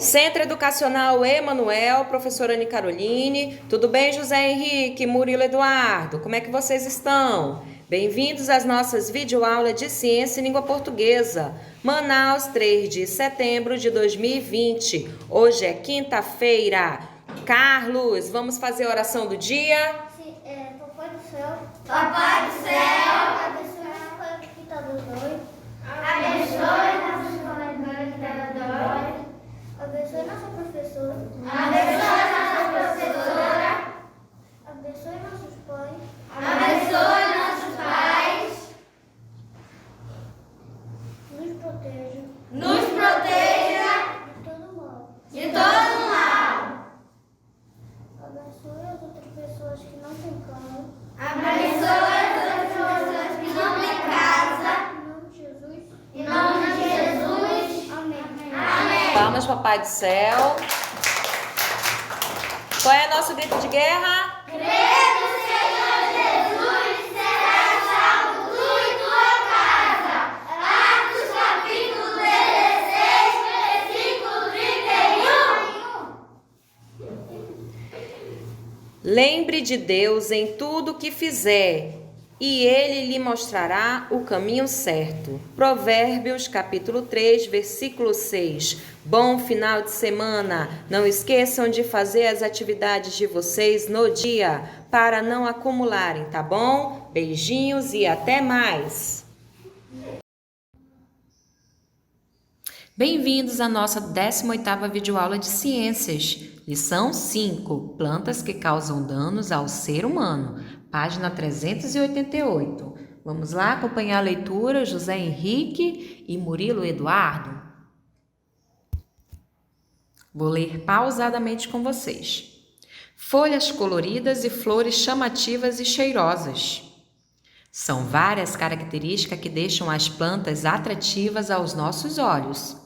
Centro Educacional Emanuel, professora Ana Caroline. Tudo bem, José Henrique, Murilo Eduardo? Como é que vocês estão? Bem-vindos às nossas videoaulas de Ciência e Língua Portuguesa. Manaus, 3 de setembro de 2020. Hoje é quinta-feira. Carlos, vamos fazer a oração do dia? Sim, Papai do céu. Papai do céu, Abençoe a escola que está dando. abençoe nossos colegas que dão dói, Abençoe nossa professora. abençoe nossa professora, Abençoe nossos pais. abençoe nossos pais, Nos proteja nos proteja de todo mal. de todo mal, Abençoe as outras pessoas que não têm cama. abençoe as outras pessoas que não têm casa, Em nome de Jesus. em nome de Jesus, Amém. amém. Palmas, Papai do Céu. Qual é nosso grito de guerra? Credo, Senhor Jesus, será salvo tu e tua casa. Atos capítulo 16, versículo 31. Lembre de Deus em tudo que fizer, e Ele lhe mostrará o caminho certo. Provérbios, capítulo 3, versículo 6. Bom final de semana! Não esqueçam de fazer as atividades de vocês no dia, para não acumularem, tá bom? Beijinhos e até mais! Bem-vindos à nossa 18ª videoaula de Ciências. Lição 5, plantas que causam danos ao ser humano, página 388. Vamos lá acompanhar a leitura, José Henrique e Murilo Eduardo? Vou ler pausadamente com vocês. Folhas coloridas e flores chamativas e cheirosas. São várias características que deixam as plantas atrativas aos nossos olhos.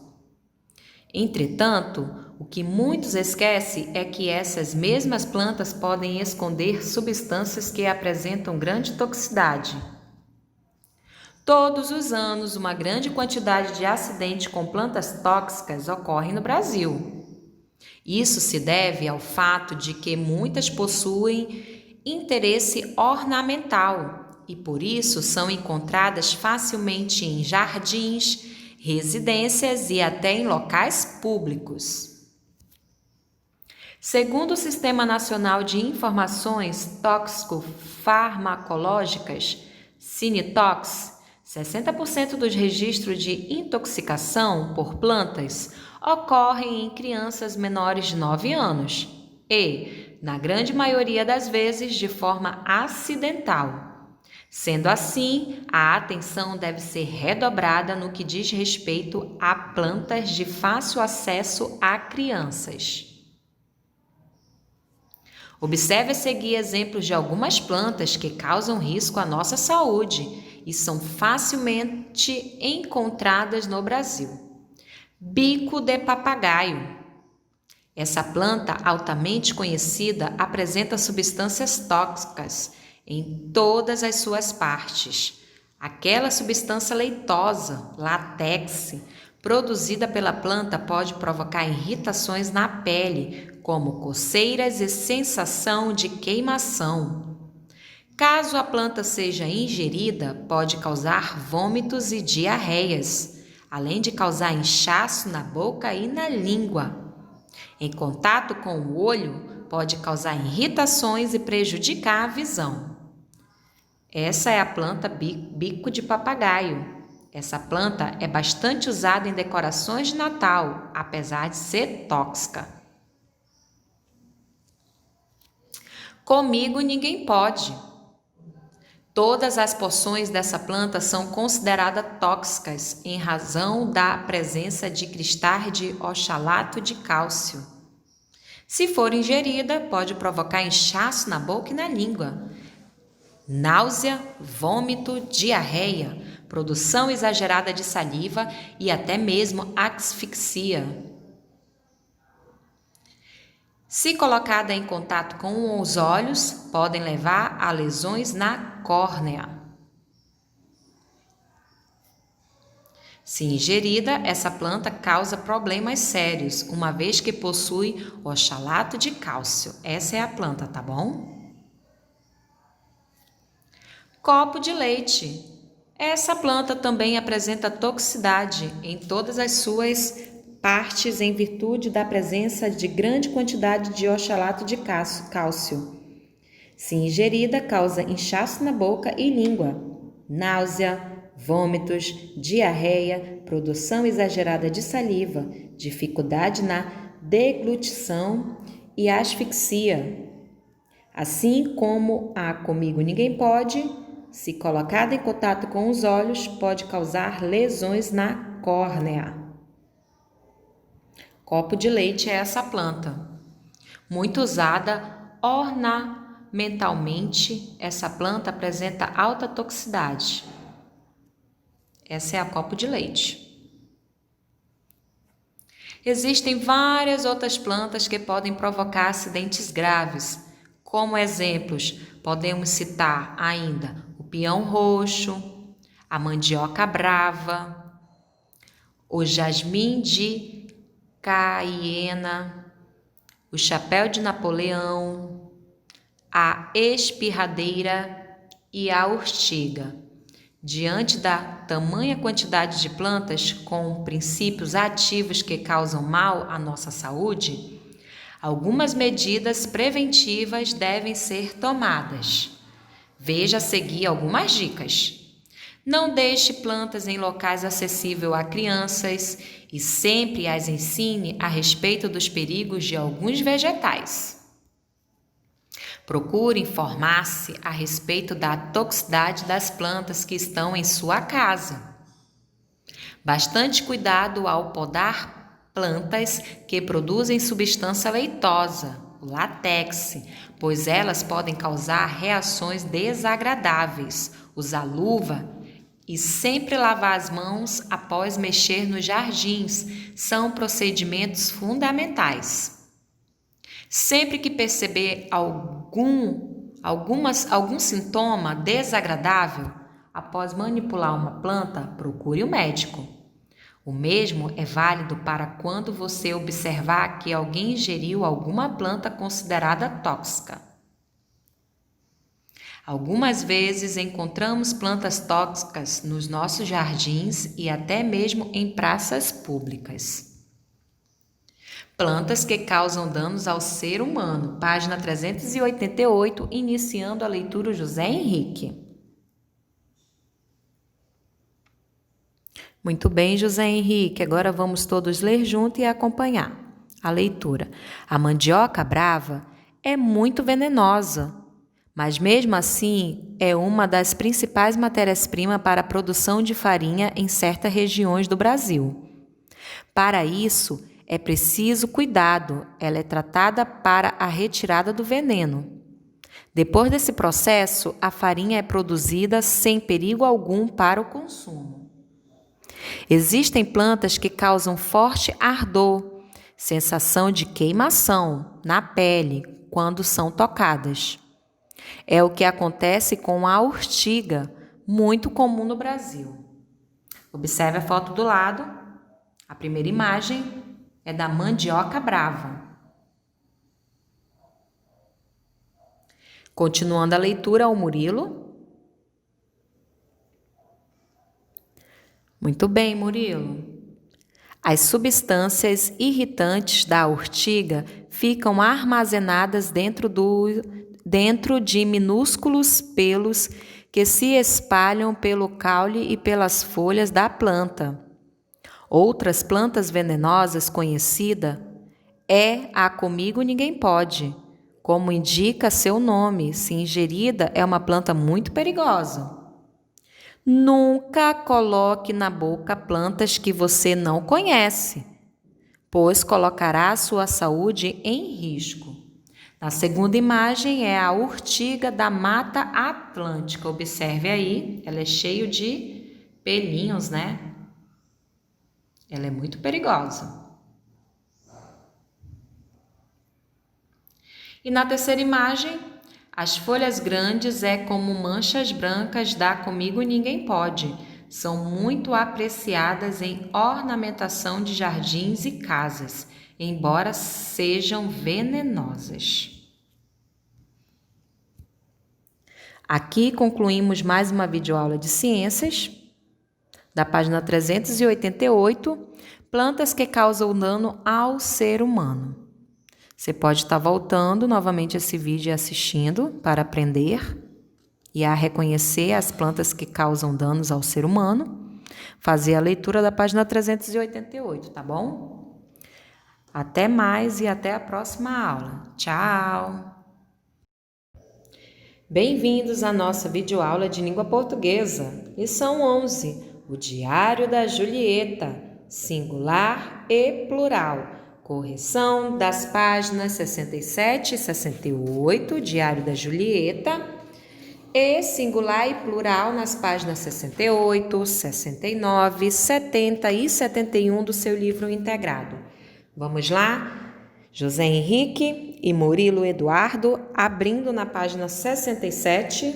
Entretanto, o que muitos esquecem é que essas mesmas plantas podem esconder substâncias que apresentam grande toxicidade. Todos os anos, uma grande quantidade de acidentes com plantas tóxicas ocorre no Brasil. Isso se deve ao fato de que muitas possuem interesse ornamental e, por isso, são encontradas facilmente em jardins, residências e até em locais públicos. Segundo o Sistema Nacional de Informações Tóxico-Farmacológicas, Cinetox, 60% dos registros de intoxicação por plantas ocorrem em crianças menores de 9 anos e, na grande maioria das vezes, de forma acidental. Sendo assim, a atenção deve ser redobrada no que diz respeito a plantas de fácil acesso a crianças. Observe a seguir exemplos de algumas plantas que causam risco à nossa saúde e são facilmente encontradas no Brasil. Bico de papagaio. Essa planta altamente conhecida apresenta substâncias tóxicas em todas as suas partes. Aquela substância leitosa, látex, produzida pela planta pode provocar irritações na pele, como coceiras e sensação de queimação. Caso a planta seja ingerida, pode causar vômitos e diarreias, além de causar inchaço na boca e na língua. Em contato com o olho, pode causar irritações e prejudicar a visão. Essa é a planta bico de papagaio. Essa planta é bastante usada em decorações de Natal, apesar de ser tóxica. Comigo ninguém pode. Todas as porções dessa planta são consideradas tóxicas em razão da presença de cristais de oxalato de cálcio. Se for ingerida, pode provocar inchaço na boca e na língua, náusea, vômito, diarreia, produção exagerada de saliva e até mesmo asfixia. Se colocada em contato com os olhos, podem levar a lesões na córnea. Se ingerida, essa planta causa problemas sérios, uma vez que possui oxalato de cálcio. Essa é a planta, tá bom? Copo de leite. Essa planta também apresenta toxicidade em todas as suas partes em virtude da presença de grande quantidade de oxalato de cálcio. Se ingerida, causa inchaço na boca e língua, náusea, vômitos, diarreia, produção exagerada de saliva, dificuldade na deglutição e asfixia. Assim como a Comigo Ninguém Pode, se colocada em contato com os olhos, pode causar lesões na córnea. Copo de leite é essa planta. Muito usada ornamentalmente, essa planta apresenta alta toxicidade. Essa é a copo de leite. Existem várias outras plantas que podem provocar acidentes graves. Como exemplos, podemos citar ainda o peão roxo, a mandioca brava, o jasmim de Caiena, o chapéu de Napoleão, a espirradeira e a urtiga. Diante da tamanha quantidade de plantas com princípios ativos que causam mal à nossa saúde, algumas medidas preventivas devem ser tomadas. Veja a seguir algumas dicas. Não deixe plantas em locais acessíveis a crianças e sempre as ensine a respeito dos perigos de alguns vegetais. Procure informar-se a respeito da toxicidade das plantas que estão em sua casa. Bastante cuidado ao podar plantas que produzem substância leitosa, o látex, pois elas podem causar reações desagradáveis. Usar luva e sempre lavar as mãos após mexer nos jardins são procedimentos fundamentais. Sempre que perceber algum sintoma desagradável após manipular uma planta, procure o médico. O mesmo é válido para quando você observar que alguém ingeriu alguma planta considerada tóxica. Algumas vezes encontramos plantas tóxicas nos nossos jardins e até mesmo em praças públicas. Plantas que causam danos ao ser humano, página 388, iniciando a leitura José Henrique. Muito bem, José Henrique, agora vamos todos ler junto e acompanhar a leitura. A mandioca brava é muito venenosa, mas mesmo assim é uma das principais matérias-primas para a produção de farinha em certas regiões do Brasil. Para isso, é preciso cuidado, ela é tratada para a retirada do veneno. Depois desse processo, a farinha é produzida sem perigo algum para o consumo. Existem plantas que causam forte ardor, sensação de queimação na pele quando são tocadas. É o que acontece com a urtiga, muito comum no Brasil. Observe a foto do lado. A primeira imagem é da mandioca brava. Continuando a leitura ao Murilo. Muito bem, Murilo. As substâncias irritantes da urtiga ficam armazenadas dentro de minúsculos pelos que se espalham pelo caule e pelas folhas da planta. Outras plantas venenosas conhecida é a Comigo Ninguém Pode. Como indica seu nome, se ingerida, é uma planta muito perigosa. Nunca coloque na boca plantas que você não conhece, pois colocará a sua saúde em risco. Na segunda imagem é a urtiga da Mata Atlântica. Observe aí, ela é cheia de pelinhos, né? Ela é muito perigosa. E na terceira imagem, as folhas grandes é como manchas brancas da Comigo Ninguém Pode. são muito apreciadas em ornamentação de jardins e casas, embora sejam venenosas. Aqui concluímos mais uma videoaula de ciências, da página 388, plantas que causam dano ao ser humano. Você pode estar voltando novamente esse vídeo e assistindo para aprender e a reconhecer as plantas que causam danos ao ser humano. Fazer a leitura da página 388, tá bom? Até mais e até a próxima aula. Tchau! Bem-vindos à nossa videoaula de língua portuguesa. Lição 11, o Diário da Julieta, singular e plural. Correção das páginas 67 e 68, Diário da Julieta, e singular e plural nas páginas 68, 69, 70 e 71 do seu livro integrado. Vamos lá? José Henrique e Murilo Eduardo, abrindo na página 67.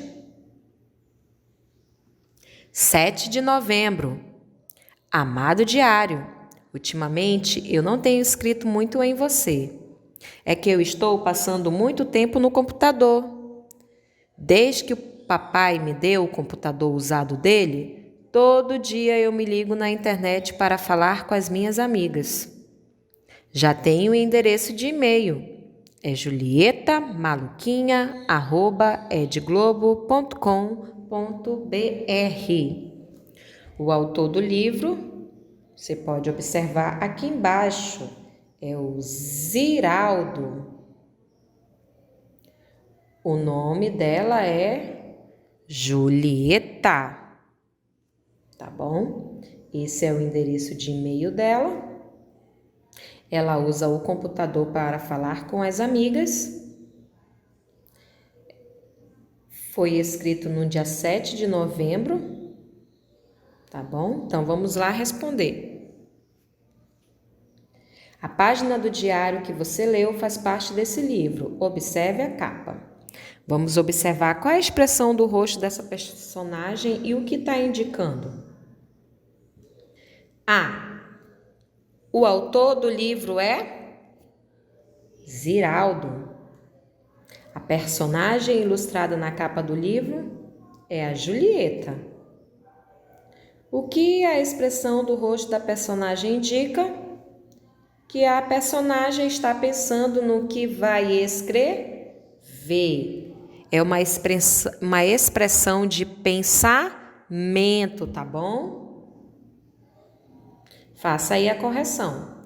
7 de novembro. Amado diário, ultimamente eu não tenho escrito muito em você. É que eu estou passando muito tempo no computador. Desde que o papai me deu o computador usado dele, todo dia eu me ligo na internet para falar com as minhas amigas. Já tenho o endereço de e-mail. É julietamaluquinha@edglobo.com.br. O autor do livro, você pode observar aqui embaixo, é o Ziraldo. O nome dela é Julieta. Tá bom? Esse é o endereço de e-mail dela. Ela usa o computador para falar com as amigas. Foi escrito no dia 7 de novembro. Tá bom? Então, vamos lá responder. A página do diário que você leu faz parte desse livro. Observe a capa. Vamos observar qual é a expressão do rosto dessa personagem e o que está indicando. A. O autor do livro é Ziraldo. A personagem ilustrada na capa do livro é a Julieta. O que a expressão do rosto da personagem indica? Que a personagem está pensando no que vai escrever. É uma expressão de pensamento, tá bom? Faça aí a correção.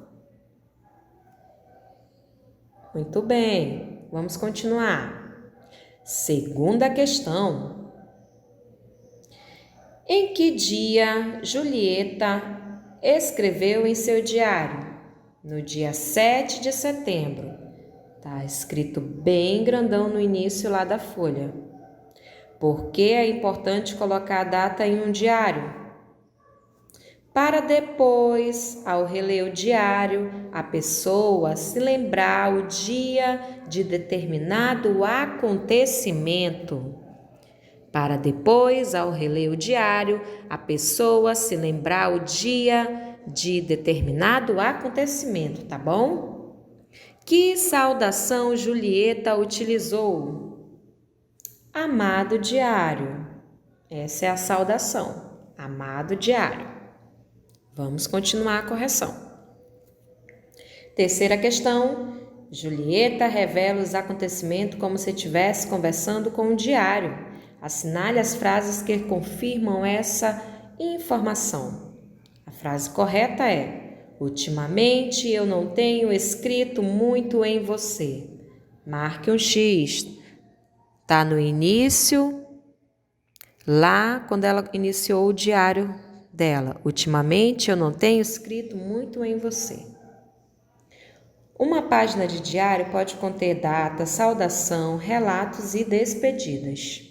Muito bem, vamos continuar. Segunda questão. Em que dia Julieta escreveu em seu diário? No dia 7 de setembro. Tá escrito bem grandão no início lá da folha. Por que é importante colocar a data em um diário? Para depois, ao reler o diário, a pessoa se lembrar o dia de determinado acontecimento. Para depois, ao reler o diário, a pessoa se lembrar o dia de determinado acontecimento, tá bom? Que saudação Julieta utilizou? Amado diário. Essa é a saudação. Amado diário. Vamos continuar a correção. Terceira questão. Julieta revela os acontecimentos como se estivesse conversando com um diário. Assinale as frases que confirmam essa informação. A frase correta é: ultimamente eu não tenho escrito muito em você. Marque um X. Tá no início, lá quando ela iniciou o diário dela. Ultimamente eu não tenho escrito muito em você. Uma página de diário pode conter data, saudação, relatos e despedidas.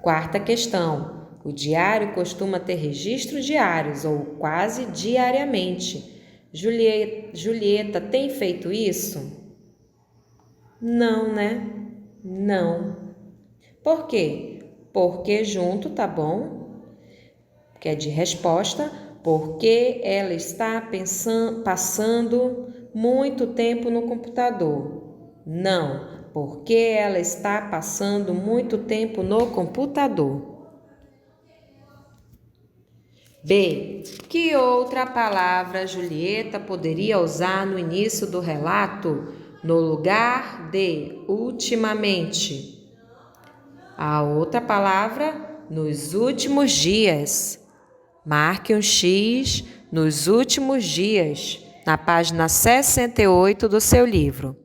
Quarta questão. O diário costuma ter registros diários ou quase diariamente. Julieta tem feito isso? Não, né? Não. Por quê? Porque junto, tá bom? que é de resposta, porque ela está passando muito tempo no computador. Não, porque ela está passando muito tempo no computador. B. Que outra palavra Julieta poderia usar no início do relato, no lugar de ultimamente? A outra palavra, nos últimos dias. Marque um X nos últimos dias, na página 68 do seu livro.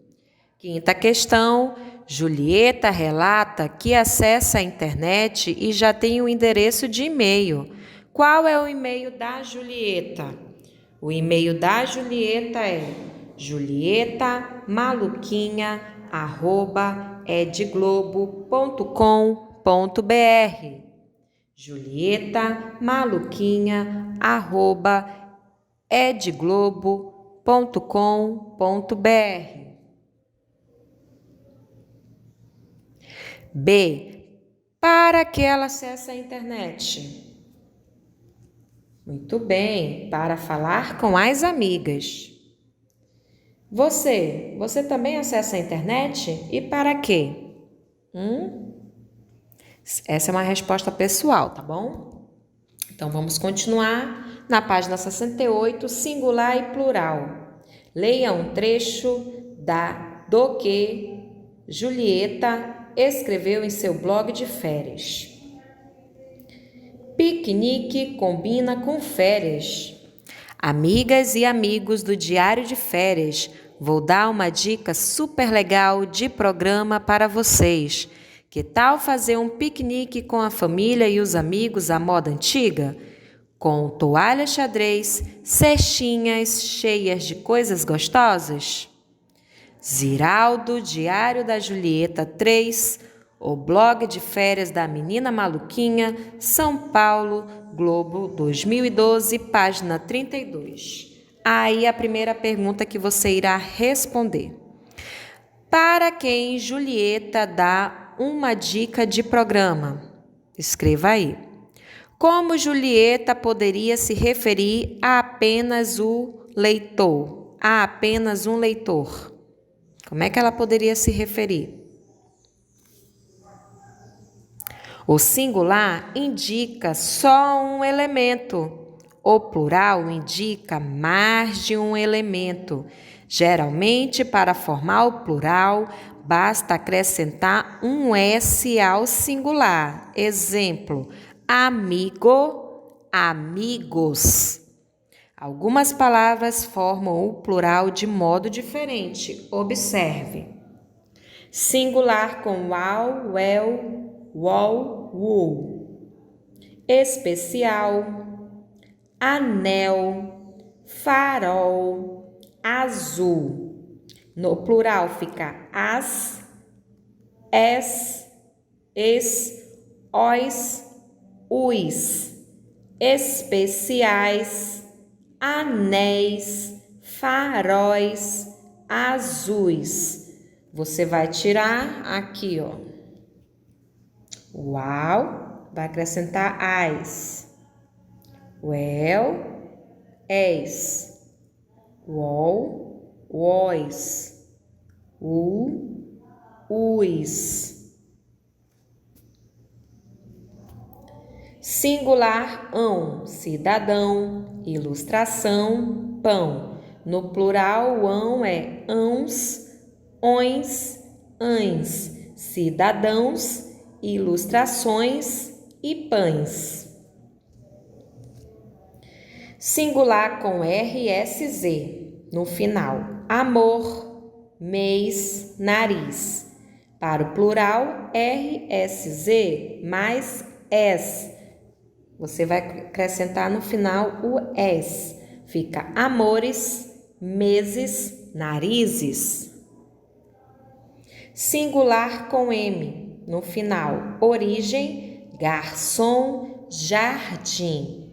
Quinta questão, Julieta relata que acessa a internet e já tem um endereço de e-mail. Qual é o e-mail da Julieta? O e-mail da Julieta é julietamaluquinha@edglobo.com.br. julietamaluquinha@edglobo.com.br. B. Para que ela acessa a internet? Muito bem, para falar com as amigas. Você também acessa a internet? E para quê? Essa é uma resposta pessoal, tá bom? Então, vamos continuar na página 68, singular e plural. Leia um trecho do que Julieta escreveu em seu blog de férias. Piquenique combina com férias. Amigas e amigos do Diário de Férias, vou dar uma dica super legal de programa para vocês. Que tal fazer um piquenique com a família e os amigos à moda antiga? Com toalha xadrez, cestinhas cheias de coisas gostosas? Ziraldo, Diário da Julieta 3, o blog de férias da Menina Maluquinha, São Paulo, Globo, 2012, página 32. Aí a primeira pergunta que você irá responder. Para quem Julieta dá uma dica de programa? Escreva aí. Como Julieta poderia se referir a apenas o leitor? A apenas um leitor. Como é que ela poderia se referir? O singular indica só um elemento. O plural indica mais de um elemento. Geralmente, para formar o plural, basta acrescentar um S ao singular. Exemplo, amigo, amigos. Algumas palavras formam o plural de modo diferente. Observe. Singular com uau, well, wall, wool. Especial, anel, farol, azul. No plural fica as, es, os, os. Especiais, anéis, faróis, azuis. Você vai tirar aqui, ó. Uau, vai acrescentar as. Well, es. Wall, was. Us. Singular, ão, cidadão, ilustração, pão. No plural, o ão é ãos, ões, ães, cidadãos, ilustrações e pães. Singular com RSZ no final. Amor, mês, nariz. Para o plural, RSZ mais S. Você vai acrescentar no final o S. Fica amores, meses, narizes. Singular com M no final. Origem, garçom, jardim.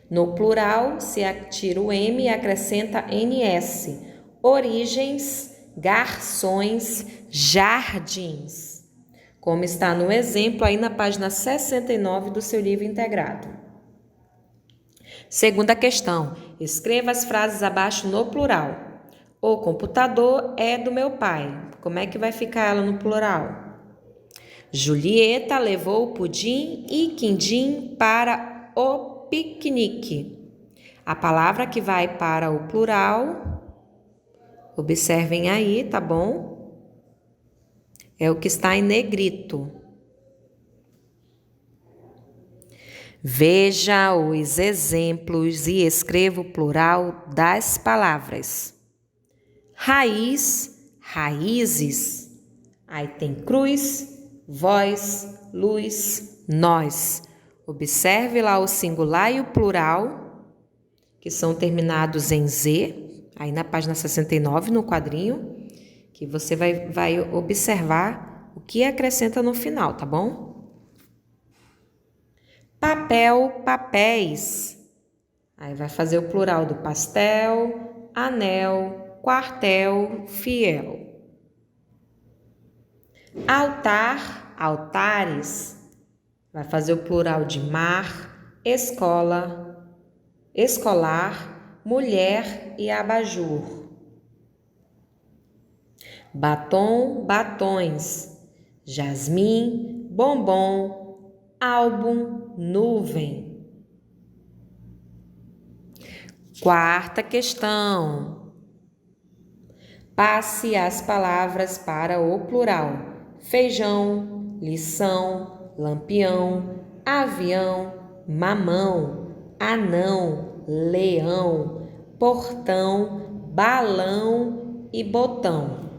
No plural, se tira o M e acrescenta NS. Origens, garçons, jardins. Como está no exemplo aí na página 69 do seu livro integrado. Segunda questão. Escreva as frases abaixo no plural. O computador é do meu pai. Como é que vai ficar ela no plural? Julieta levou pudim e quindim para o piquenique. A palavra que vai para o plural, observem aí, tá bom? É o que está em negrito. Veja os exemplos e escreva o plural das palavras. Raiz, raízes. Aí tem cruz, voz, luz, nós. Observe lá o singular e o plural, que são terminados em Z, aí na página 69, no quadrinho, que você vai observar o que acrescenta no final, tá bom? Papel, papéis. Aí vai fazer o plural do pastel, anel, quartel, fiel. Altar, altares. Vai fazer o plural de mar, escola, escolar, mulher e abajur. Batom, batões. Jasmim, bombom, álbum, nuvem. Quarta questão. Passe as palavras para o plural. Feijão, lição, lampião, avião, mamão, anão, leão, portão, balão e botão.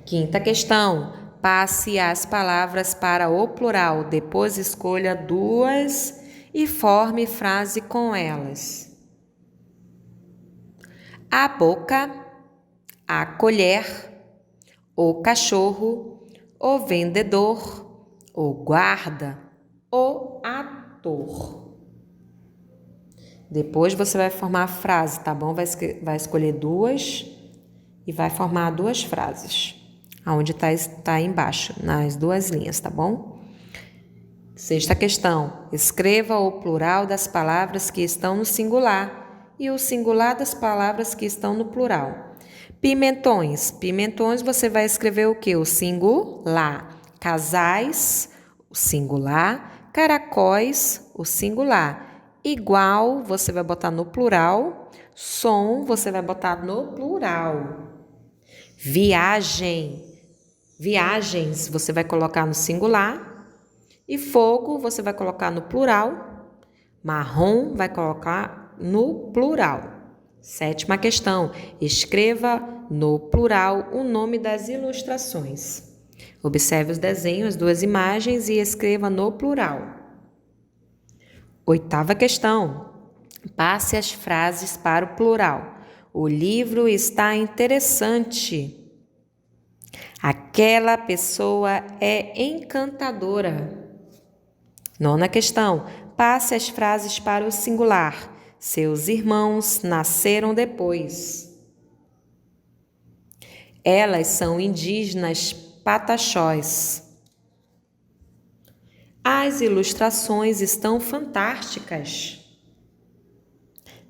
Quinta questão. Passe as palavras para o plural. Depois escolha duas e forme frase com elas. A boca, a colher, o cachorro, o vendedor, o guarda, o ator. Depois você vai formar a frase, tá bom? Vai escolher duas e vai formar duas frases. Aonde tá embaixo, nas duas linhas, tá bom? Sexta questão. Escreva o plural das palavras que estão no singular e o singular das palavras que estão no plural. Pimentões. Pimentões você vai escrever o quê? O singular. Casais, o singular. Caracóis, o singular. Igual, você vai botar no plural. Som, você vai botar no plural. Viagem. Viagens, você vai colocar no singular. E fogo, você vai colocar no plural. Marrom, vai colocar no plural. Sétima questão. Escreva no plural o nome das ilustrações. Observe os desenhos, as duas imagens e escreva no plural. Oitava questão. Passe as frases para o plural. O livro está interessante. Aquela pessoa é encantadora. Nona questão. Passe as frases para o singular. Seus irmãos nasceram depois. Elas são indígenas pataxós. As ilustrações estão fantásticas.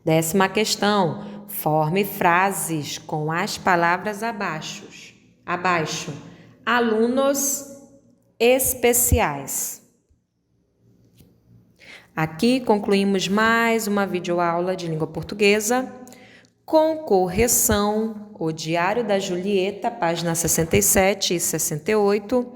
Décima questão. Forme frases com as palavras abaixo. Alunos especiais. Aqui concluímos mais uma videoaula de língua portuguesa com correção, o Diário da Julieta, página 67 e 68,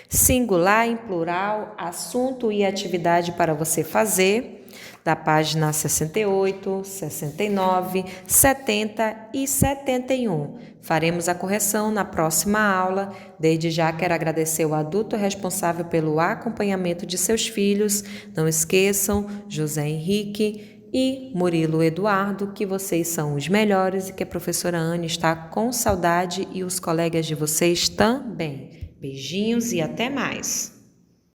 singular em plural, assunto e atividade para você fazer, da página 68, 69, 70 e 71. Faremos a correção na próxima aula. Desde já quero agradecer o adulto responsável pelo acompanhamento de seus filhos. Não esqueçam, José Henrique e Murilo Eduardo, que vocês são os melhores e que a professora Anne está com saudade e os colegas de vocês também. Beijinhos e até mais!